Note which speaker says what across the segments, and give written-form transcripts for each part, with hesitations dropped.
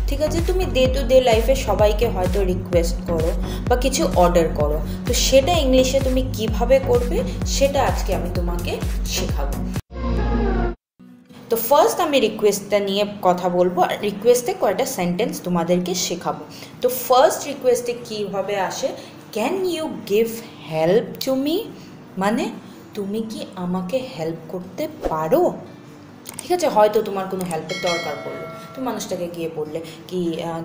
Speaker 1: ঠিক আছে, তুমি ডে টু ডে লাইফে সবাইকে হয়তো রিকোয়েস্ট করো বা কিছু অর্ডার করো, তো সেটা ইংলিশে তুমি কিভাবে করবে সেটা আজকে আমি তোমাকে শেখাবো। তো ফার্স্ট আমি রিকোয়েস্টটা নিয়ে কথা বলবো, আর রিকোয়েস্টে কয়েকটা সেন্টেন্স তোমাদেরকে শেখাবো। তো ফার্স্ট রিকোয়েস্টে কীভাবে আসে, can you give help to me, মানে তুমি কি আমাকে হেল্প করতে পারো। ঠিক আছে, হয়তো তোমার কোনো হেল্পের দরকার পড়লো, তুমি মানুষটাকে গিয়ে বললে কি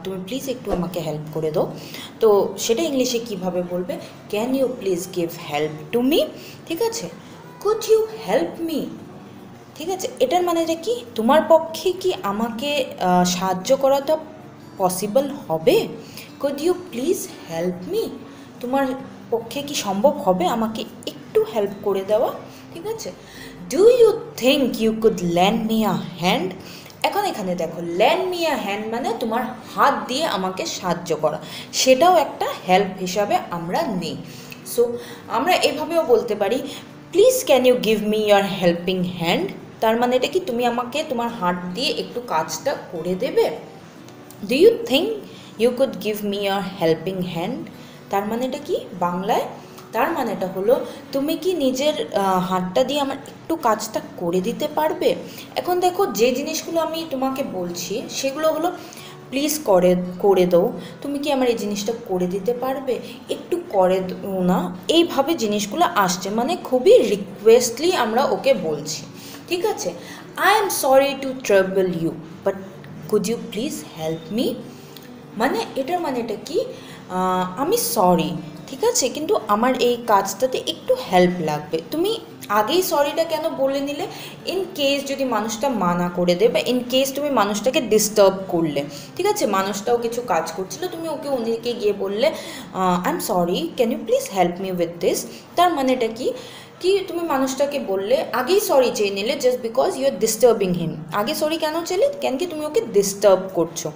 Speaker 1: তুমি প্লিজ একটু আমাকে হেল্প করে দাও, তো সেটা ইংলিশে কিভাবে বলবে, can you please give help to me. ঠিক আছে, কুড ইউ হেল্প মি। ঠিক আছে, এটার মানেটা কি, তোমার পক্ষে কি আমাকে সাহায্য করাটা পসিবল হবে। Could you please help me, তোমার পক্ষে কি সম্ভব হবে আমাকে একটু হেল্প করে দেওয়া। ঠিক আছে, do you think you could land me a hand. এখন এখানে দেখো, ল্যান্ড মি আ হ্যান্ড মানে তোমার হাত দিয়ে আমাকে সাহায্য করা, সেটাও একটা হেল্প হিসাবে আমরা নিই। সো আমরা এভাবেও বলতে পারি, please can you give me your helping hand. তার মানে এটা কি, তুমি আমাকে তোমার হাত দিয়ে একটু কাজটা করে দেবে। Do you think you could give me your helping hand, তার মানে এটা কি বাংলায়, তার মানেটা হলো তুমি কি নিজের হাতটা দিয়ে আমার একটু কাজটা করে দিতে পারবে। এখন দেখো, যে জিনিসগুলো আমি তোমাকে বলছি সেগুলো হলো প্লিজ করে দাও, তুমি কি আমার এই জিনিসটা করে দিতে পারবে, একটু করে দাও না, এইভাবে জিনিসগুলো আসছে, মানে খুবই রিকোয়েস্টলি আমরা ওকে বলছি। ঠিক আছে, I am sorry to trouble you, but could you please help me, মানে এটার মানেটা কি, আমি সরি, ঠিক আছে, কিন্তু আমার এই কাজটাতে একটু হেল্প লাগবে। তুমি আগেই সরিটা কেন বলে নিলে, ইন কেস যদি মানুষটা মানা করে দেয় বা ইন কেস তুমি মানুষটাকে ডিস্টার্ব করলে। ঠিক আছে, মানুষটাও কিছু কাজ করছিল, তুমি উনিকে গিয়ে বললে I am sorry, can you please help me with this. তার মানেটা কি, তুমি মানুষটাকে বললে, আগেই সরি চেয়ে নিলে just because you are disturbing him. আগে সরি কেন চেলে, কেন কি তুমি ওকে ডিস্টার্ব করছো।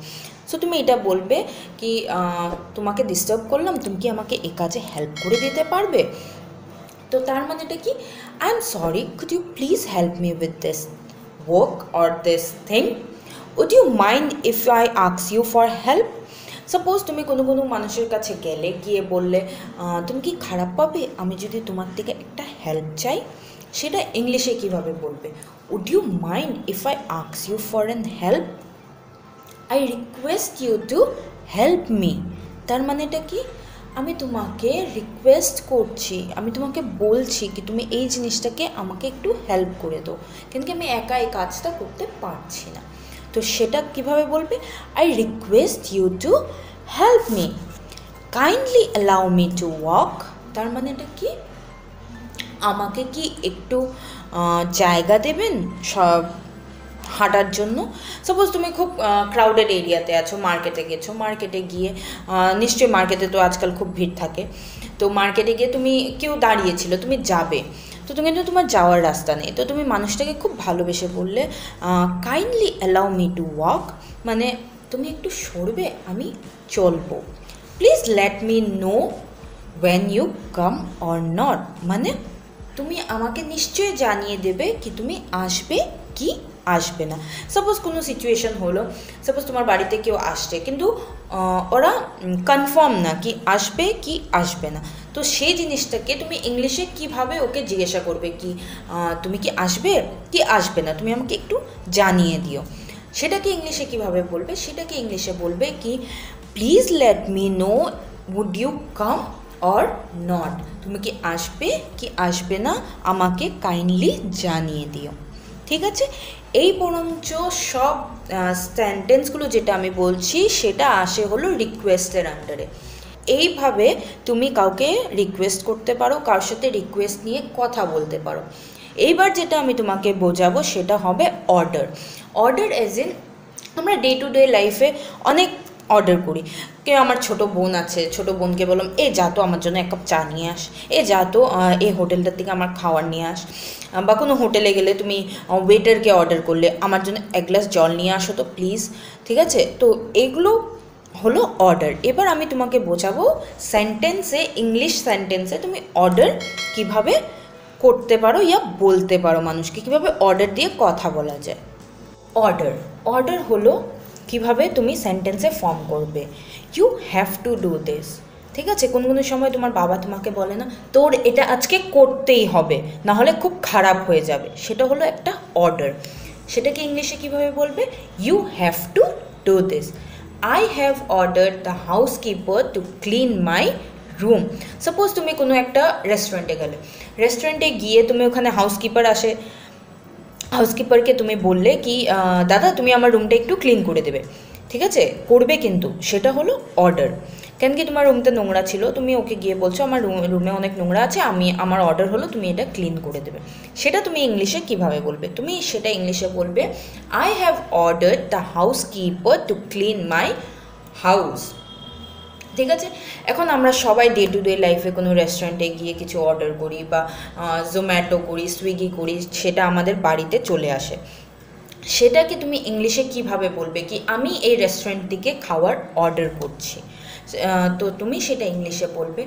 Speaker 1: সো তুমি এটা বলবে কি তোমাকে ডিস্টার্ব করলাম, তুমি কি আমাকে এই কাজে হেল্প করে দিতে পারবে। তো তার মানে এটা কি, I am sorry, could you please help me with this work or this thing, would you mind if I ask you for help. Suppose তুমি কোনো মানুষের কাছে গেলে, গিয়ে বললে তুমি কি খারাপ পাবে আমি যদি তোমার থেকে একটা হেল্প চাই, সেটা ইংলিশে কীভাবে বলবে, would you mind if I ask you for an help, I request you to help me. তার মানেটা কি, আমি তোমাকে রিকোয়েস্ট করছি, আমি তোমাকে বলছি কি তুমি এই জিনিসটাকে আমাকে একটু হেল্প করে দাও, কিন্তু আমি একা এই কাজটা করতে পারছি না। তো সেটা কিভাবে বলবে, I request you to help me. Kindly allow me to walk, তার মানেটা কি, আমাকে কি একটু জায়গা দেবেন সব হাঁটার জন্য। সাপোজ তুমি খুব ক্রাউডেড এরিয়াতে আছো, মার্কেটে গেছো, মার্কেটে গিয়ে নিশ্চয়ই মার্কেটে তো আজকাল খুব ভিড় থাকে, তো মার্কেটে গিয়ে তুমি কেউ দাঁড়িয়েছিল, তুমি যাবে, তো তুমি কিন্তু তোমার যাওয়ার রাস্তা নেই, তো তুমি মানুষটাকে খুব ভালোবেসে বললে kindly allow me to walk, মানে তুমি একটু সরবে, আমি চলবো। Please let me know when you come or not, মানে তুমি আমাকে নিশ্চয়ই জানিয়ে দেবে কি তুমি আসবে কি আসবে না। সাপোজ কোনো সিচুয়েশন হলো, সাপোজ তোমার বাড়িতে কেউ আসছে কিন্তু ওরা কনফার্ম না কি আসবে কি আসবে না, তো সেই জিনিসটাকে তুমি ইংলিশে কিভাবে ওকে জিজ্ঞাসা করবে কি তুমি কি আসবে কি আসবে না, তুমি আমাকে একটু জানিয়ে দিও। সেটাকে ইংলিশে কিভাবে বলবে, সেটাকে ইংলিশে বলবে কি please let me know would you come or not, তুমি কি আসবে কি আসবে না আমাকে কাইন্ডলি জানিয়ে দিও। ঠিক আছে, এই বরঞ্চ সব সেন্টেন্সগুলো যেটা আমি বলছি সেটা আসে হলো রিকোয়েস্টের আন্ডারে। এইভাবে তুমি কাউকে রিকোয়েস্ট করতে পারো, কারোর সাথে রিকোয়েস্ট নিয়ে কথা বলতে পারো। এইবার যেটা আমি তোমাকে বোঝাবো সেটা হবে অর্ডার। অর্ডার এজ ইন আমরা ডে টু ডে লাইফে অনেক অর্ডার করি। কেউ আমার ছোটো বোন আছে, ছোটো বোনকে বললাম এ যা তো আমার জন্য এক কাপ চা নিয়ে আস, এ যা তো এই হোটেলটার থেকে আমার খাবার নিয়ে আস, বা কোনো হোটেলে গেলে তুমি ওয়েটারকে অর্ডার করলে আমার জন্য এক গ্লাস জল নিয়ে আসো তো প্লিজ। ঠিক আছে, তো এগুলো হলো অর্ডার। এবার আমি তোমাকে বোঝাবো সেন্টেন্সে, ইংলিশ সেন্টেন্সে তুমি অর্ডার কিভাবে করতে পারো ইয়া বলতে পারো, মানুষকে কীভাবে অর্ডার দিয়ে কথা বলা যায়। অর্ডার, অর্ডার হলো কিভাবে তুমি সেন্টেন্সে ফর্ম করবে। You have to do this, ঠিক আছে? কোনো কোনো সময় তোমার বাবা তোমাকে বলে না তোর এটা আজকে করতেই হবে, নাহলে খুব খারাপ হয়ে যাবে, সেটা হলো একটা অর্ডার। সেটাকে ইংলিশে কীভাবে বলবে? You have to do this. I have ordered the housekeeper to clean my room. Suppose তুমি কোনো একটা রেস্টুরেন্টে গেলে, রেস্টুরেন্টে গিয়ে তুমি ওখানে হাউসকিপার আসে, হাউসকিপারকে তুমি বললে কি দাদা তুমি আমার রুমটা একটু ক্লিন করে দেবে, ঠিক আছে? করবে, কিন্তু সেটা হলো অর্ডার। কেন কি তোমার রুমটা নোংরা ছিল, তুমি ওকে গিয়ে বলছো আমার রুমে অনেক নোংরা আছে, আমার অর্ডার হলো তুমি এটা ক্লিন করে দেবে। সেটা তুমি ইংলিশে কিভাবে বলবে? তুমি সেটা ইংলিশে বলবে I have ordered the housekeeper to clean my house, ঠিক আছে? এখন আমরা সবাই ডে টু ডে লাইফে কোনো রেস্টুরেন্টে গিয়ে কিছু অর্ডার করি বা জোম্যাটো করি, সুইগি করি, সেটা আমাদের বাড়িতে চলে আসে। সেটাকে তুমি ইংলিশে কিভাবে বলবে কি আমি এই রেস্টুরেন্ট থেকে খাওয়ার অর্ডার করছি? তো তুমি সেটা ইংলিশে বলবে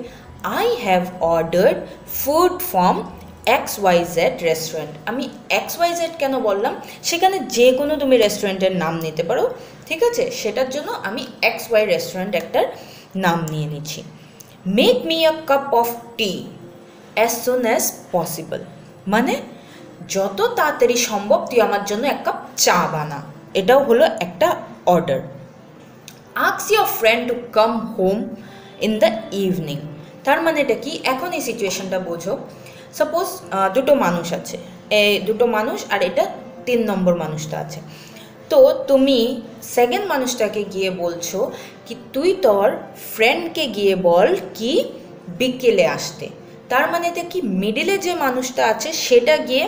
Speaker 1: I have ordered food from XYZ restaurant. আমি XYZ কেন বললাম? সেখানে যে কোনো তুমি রেস্টুরেন্টের নাম নিতে পারো, ঠিক আছে? সেটার জন্য আমি XY রেস্টুরেন্ট একটার নাম নিয়ে নিচ্ছি। Make me a cup of T as soon as possible, মানে যত তাড়াতাড়ি সম্ভব তুই আমার জন্য এক কাপ চা বানা, এটাও হলো একটা order. Ask your friend to come home in the evening, তার মানে এটা কি? এখন এই সিচুয়েশনটা বোঝো। সাপোজ দুটো মানুষ আছে, দুটো মানুষ আর এটা 3 নম্বর মানুষটা আছে। তো তুমি সেকেন্ড মানুষটাকে গিয়ে বলছো কি তুই তোর ফ্রেন্ডকে গিয়ে বল কি বিকেলে আসতে, তার মানে এটা কি মিডিলে যে মানুষটা আছে সেটা গিয়ে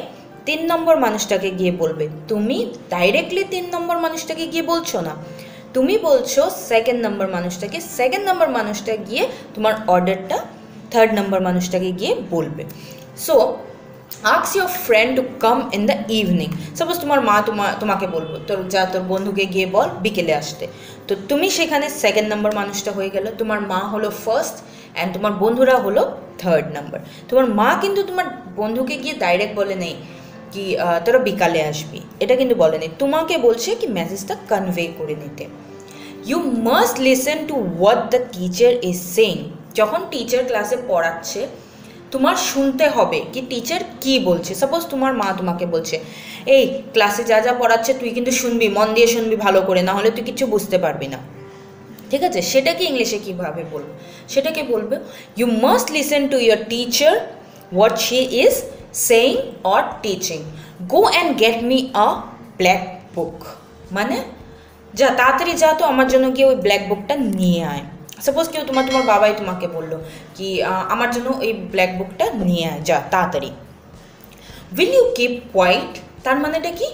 Speaker 1: 3 নম্বর মানুষটাকে গিয়ে বলবে। তুমি ডাইরেক্টলি 3 নম্বর মানুষটাকে গিয়ে বলছো না, তুমি বলছো সেকেন্ড নম্বর মানুষটাকে, সেকেন্ড নম্বর মানুষটা গিয়ে তোমার অর্ডারটা থার্ড নম্বর মানুষটাকে গিয়ে বলবে। So ask your friend to come in the evening. Suppose তোমার মা তোমাকে বলবো তোর বন্ধুকে গিয়ে বল বিকেলে আসতে, তো তুমি সেখানে সেকেন্ড নম্বর মানুষটা হয়ে গেল, তোমার মা হলো ফার্স্ট অ্যান্ড তোমার বন্ধুরা হলো থার্ড নাম্বার। তোমার মা কিন্তু তোমার বন্ধুকে গিয়ে ডাইরেক্ট বলে নেই কি তোরা বিকালে আসবি, এটা কিন্তু বলে নেই, তোমাকে বলছে কি মেসেজটা কনভে করে নিতে। You must listen to what the teacher is saying. যখন টিচার ক্লাসে পড়াচ্ছে তোমার শুনতে হবে কি টিচার কি বলছে। সাপোজ তোমার মা তোমাকে বলছে এই ক্লাসে যা যা পড়াচ্ছে তুই কিন্তু শুনবি, মন দিয়ে শুনবি ভালো করে, না হলে তুই কিছু বুঝতে পারবি না, ঠিক আছে? সেটাকে ইংলিশে কীভাবে বলবো? সেটাকে বলবে you must listen to your teacher what she is saying or teaching. Go and get me a black book, মানে যা তাড়াতাড়ি যা তো আমার জন্য গিয়ে ওই ব্ল্যাক বুকটা নিয়ে আয়। সাপোজ কেউ তোমার বাবাই তোমাকে বললো কি আমার জন্য ওই ব্ল্যাক বুকটা নিয়ে আয় যা তাড়াতাড়ি। উইল ইউ কিপ কোয়াইট, তার মানেটা কি?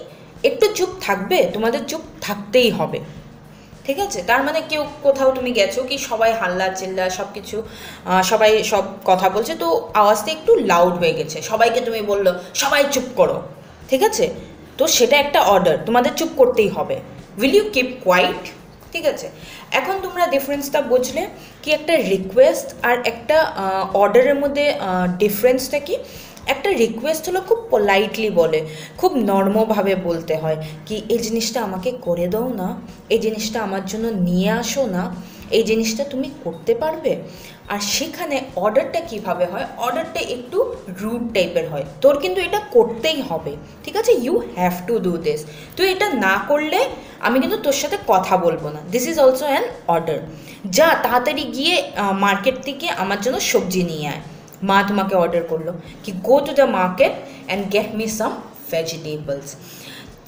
Speaker 1: একটু চুপ থাকবে, তোমাদের চুপ থাকতেই হবে, ঠিক আছে? তার মানে কেউ কোথাও তুমি গেছো কি সবাই হাল্লা চিল্লা সব কিছু, সবাই সব কথা বলছে, তো আওয়াজটা একটু লাউড হয়ে গেছে, সবাইকে তুমি বললো সবাই চুপ করো, ঠিক আছে? তো সেটা একটা অর্ডার, তোমাদের চুপ করতেই হবে। উইল ইউ কিপ কোয়াইট, ঠিক আছে? এখন তোমরা ডিফারেন্সটা বুঝলে কি একটা রিকোয়েস্ট আর একটা অর্ডারের মধ্যে ডিফারেন্সটা কি? একটা রিকোয়েস্ট হলো খুব পোলাইটলি বলে, খুব নর্মভাবে বলতে হয় কি এই জিনিসটা আমাকে করে দাও না, এই জিনিসটা আমার জন্য নিয়ে আসো না, এই জিনিসটা তুমি করতে পারবে। আর সেখানে অর্ডারটা কিভাবে হয়? অর্ডারটা একটু রুড টাইপের হয়, তোর কিন্তু এটা করতেই হবে, ঠিক আছে? You have to do this, তুই এটা না করলে আমি কিন্তু তোর সাথে কথা বলবো না। This is also an order. যা তাড়াতাড়ি গিয়ে মার্কেট থেকে আমার জন্য সবজি নিয়ে আয়। মা তোমাকে অর্ডার করলো কি go to the market and get me some vegetables.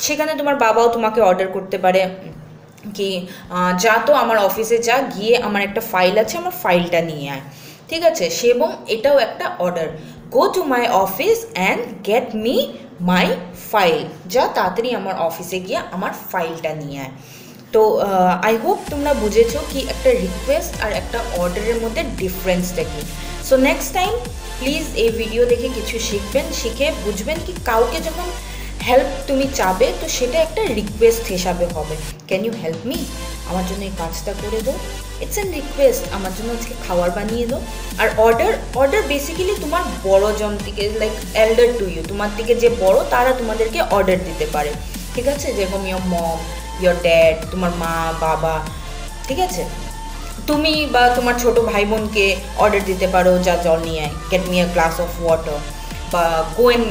Speaker 1: সেখানে তোমার বাবাও তোমাকে অর্ডার করতে পারে কি যা তো আমার অফিসে যা, গিয়ে আমার একটা ফাইল আছে, আমার ফাইলটা নিয়ে আয়, ঠিক আছে? সে এবং এটাও একটা order, go to my office and get me my file, যা তাড়াতাড়ি আমার অফিসে গিয়ে আমার ফাইলটা নিয়ে আয়। তো আই হোপ তোমরা বুঝেছো কি একটা রিকোয়েস্ট আর একটা অর্ডারের মধ্যে ডিফারেন্সটা কি। সো নেক্সট টাইম প্লিজ এই ভিডিও দেখে কিছু শিখবেন, শিখে বুঝবেন কি কাউকে যখন হেল্প তুমি চাবে তো সেটা একটা রিকোয়েস্ট হিসাবে হবে। ক্যান ইউ হেল্প মি, আমার জন্য এই কাজটা করে দাও, ইটস অ্যান রিকোয়েস্ট, আমার জন্য আজকে খাবার বানিয়ে দাও। আর অর্ডার বেসিক্যালি তোমার বড়জন থেকে, লাইক এল্ডার টু ইউ, তোমার থেকে যে বড় তারা তোমাদেরকে অর্ডার দিতে পারে, ঠিক আছে? যেরকম ইয়োর মম, ইয়োর ড্যাড, তোমার মা বাবা, ঠিক আছে? তুমি বা তোমার ছোট ভাই বোনকে অর্ডার দিতে পারো, যা জল নিয়ে আয়, get me a glass of water, বা go and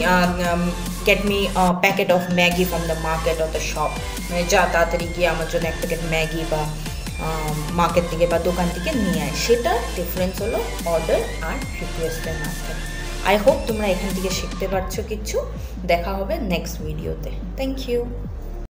Speaker 1: get me packet of Maggi from the market of the shop, মানে যা তাড়াতাড়ি গিয়ে আমার জন্য এক প্যাকেট ম্যাগি বা মার্কেট থেকে বা দোকান থেকে নিয়ে আয়। সেটা ডিফারেন্স হলো অর্ডার আর রিকোয়েস্টের মাঝখানে। আই হোপ তোমরা এখান থেকে শিখতে পারছো কিছু। দেখা হবে নেক্সট ভিডিওতে। Thank you.